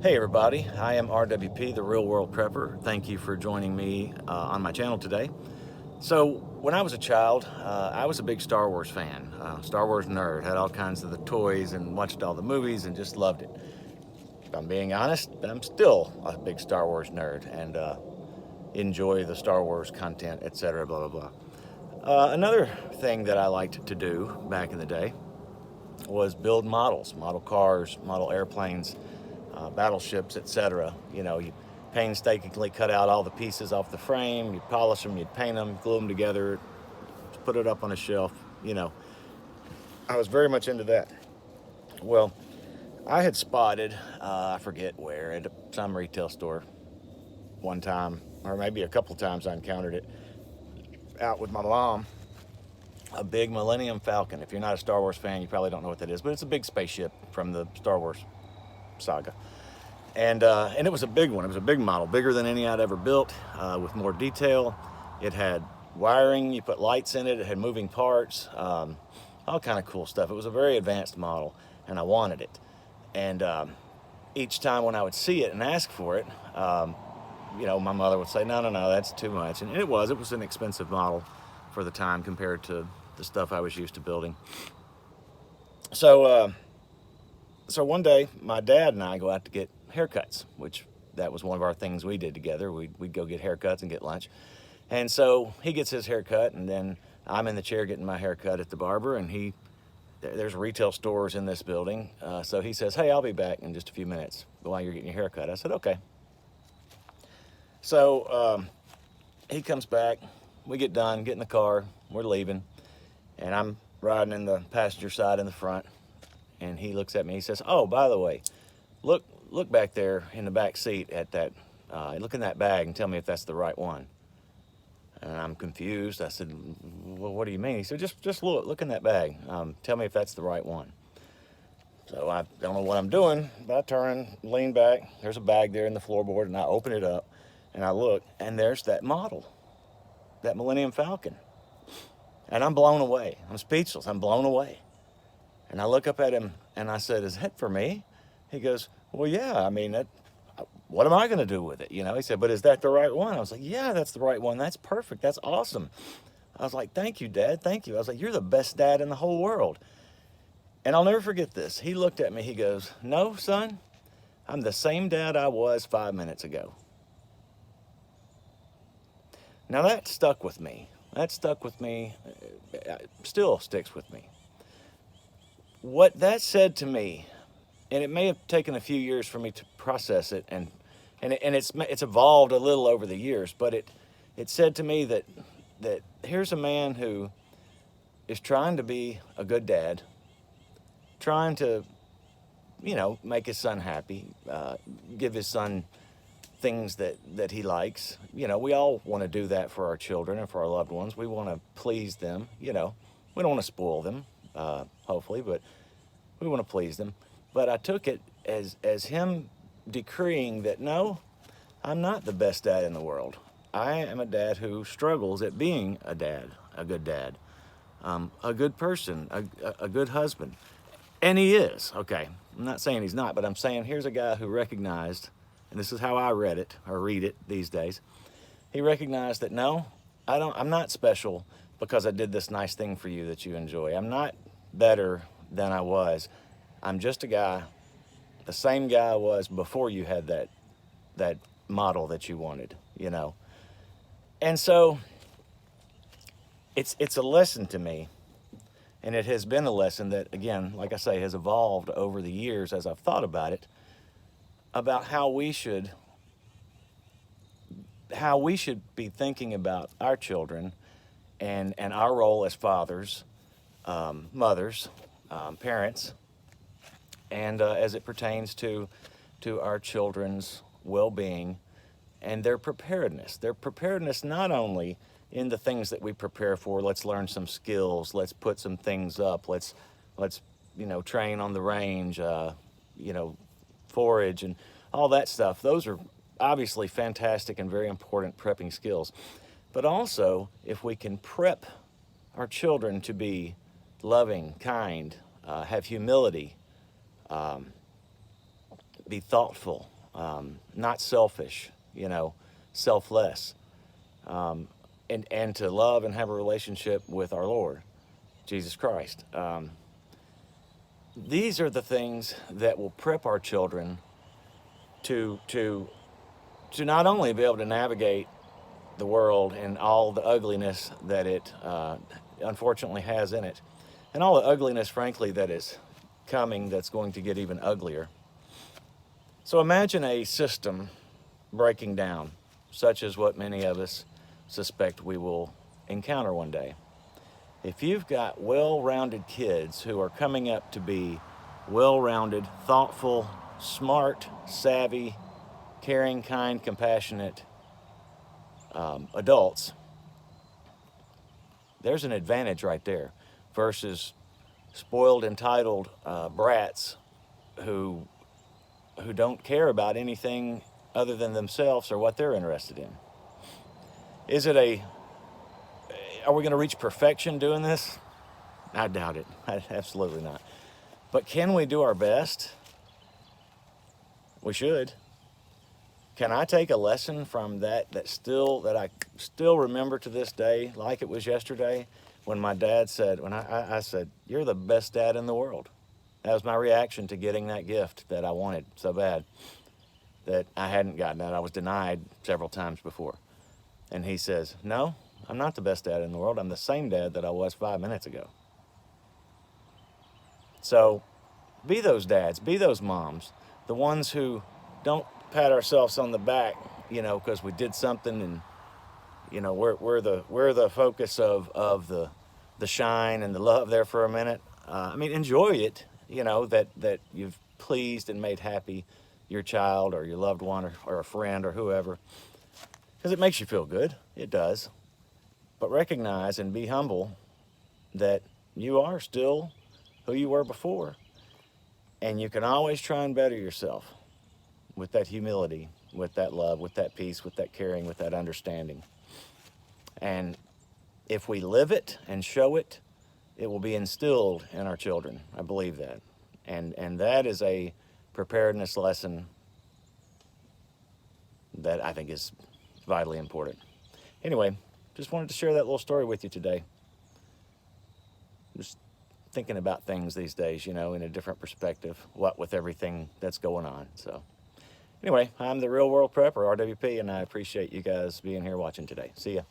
Hey everybody, I am RWP, the Real World Prepper. Thank you for joining me on my channel today. So, when I was a child, I was a big Star Wars fan, Star Wars nerd, had all kinds of the toys and watched all the movies and just loved it. If I'm being honest, I'm still a big Star Wars nerd and enjoy the Star Wars content, etc., blah, blah, blah. Another thing that I liked to do back in the day was build model cars, model airplanes, battleships, etc. You painstakingly cut out all the pieces off the frame, you'd polish them, you'd paint them, glue them together, put it up on a shelf. I was very much into that. Well, I had spotted, I forget where, at some retail store one time, or maybe a couple of times I encountered it out with my mom, a big Millennium Falcon. If you're not a Star Wars fan, you probably don't know what that is, but it's a big spaceship from the Star Wars saga. And it was a big one. It was a big model, bigger than any I'd ever built, with more detail. It had wiring. You put lights in it. It had moving parts, all kind of cool stuff. It was a very advanced model, and I wanted it. And each time when I would see it and ask for it, my mother would say, "No, no, no, that's too much." And it was an expensive model for the time compared to the stuff I was used to building. So one day, my dad and I go out to get haircuts, which that was one of our things we did together. We'd go get haircuts and get lunch. And so he gets his haircut, and then I'm in the chair getting my haircut at the barber, and there's retail stores in this building. So he says, "Hey, I'll be back in just a few minutes while you're getting your haircut." I said, "Okay." So he comes back, we get done, get in the car, we're leaving, and I'm riding in the passenger side in the front. And he looks at me, he says, "Oh, by the way, look back there in the back seat at that, look in that bag and tell me if that's the right one." And I'm confused. I said, "Well, what do you mean?" He said, just look in that bag. Tell me if that's the right one." So I don't know what I'm doing, but I turn, lean back. There's a bag there in the floorboard, and I open it up, and I look, and there's that model, that Millennium Falcon. And I'm blown away. I'm speechless. I'm blown away. And I look up at him and I said, "Is that for me?" He goes, "Well, yeah, I mean, what am I going to do with it?" He said, "But is that the right one?" I was like, "Yeah, that's the right one. That's perfect. That's awesome." I was like, "Thank you, Dad. Thank you." I was like, "You're the best dad in the whole world." And I'll never forget this. He looked at me. He goes, "No, son, I'm the same dad I was 5 minutes ago." Now that stuck with me. That stuck with me. Still sticks with me. What that said to me, and it may have taken a few years for me to process it, and it's evolved a little over the years, but it said to me that here's a man who is trying to be a good dad, trying to make his son happy, give his son things that he likes. We all want to do that for our children and for our loved ones. We want to please them. We don't want to spoil them, hopefully, but we want to please them. But I took it as him decreeing that, no, I'm not the best dad in the world. I am a dad who struggles at being a dad, a good dad, a good person, a good husband. And he is, okay. I'm not saying he's not, but I'm saying here's a guy who recognized, and this is how I read it, or read it these days. He recognized that, no, I'm not special because I did this nice thing for you that you enjoy. I'm not better than I was. I'm just a guy, the same guy I was before you had that model that you wanted, And so it's a lesson to me, and it has been a lesson that, again, like I say, has evolved over the years as I've thought about it, about how we should be thinking about our children and our role as fathers, mothers, parents, and as it pertains to our children's well-being and their preparedness not only in the things that we prepare for. Let's learn some skills, let's put some things up, let's train on the range, forage and all that stuff. Those are obviously fantastic and very important prepping skills. But also, if we can prep our children to be loving, kind, have humility, be thoughtful, not selfish, selfless, and to love and have a relationship with our Lord, Jesus Christ. These are the things that will prep our children to not only be able to navigate the world and all the ugliness that it unfortunately has in it, and all the ugliness, frankly, that is coming, that's going to get even uglier. So imagine a system breaking down, such as what many of us suspect we will encounter one day. If you've got well-rounded kids who are coming up to be well-rounded, thoughtful, smart, savvy, caring, kind, compassionate adults, there's an advantage right there versus spoiled, entitled brats who don't care about anything other than themselves or what they're interested in. Are we going to reach perfection doing this? I doubt it. Absolutely not. But can we do our best? We should. Can I take a lesson from that I still remember to this day, like it was yesterday, when my dad said, I said, "You're the best dad in the world." That was my reaction to getting that gift that I wanted so bad, that I hadn't gotten, that I was denied several times before. And he says, "No, I'm not the best dad in the world. I'm the same dad that I was 5 minutes ago." So be those dads, be those moms, the ones who don't pat ourselves on the back, because we did something, and we're the focus of the shine and the love there for a minute. Enjoy it, that you've pleased and made happy your child or your loved one or a friend or whoever, because it makes you feel good. It does. But recognize and be humble that you are still who you were before, and you can always try and better yourself with that humility, with that love, with that peace, with that caring, with that understanding. And if we live it and show it, it will be instilled in our children. I believe that. And that is a preparedness lesson that I think is vitally important. Anyway, just wanted to share that little story with you today. Just thinking about things these days, in a different perspective, what with everything that's going on. So anyway, I'm the Real World Prepper, RWP, and I appreciate you guys being here watching today. See ya.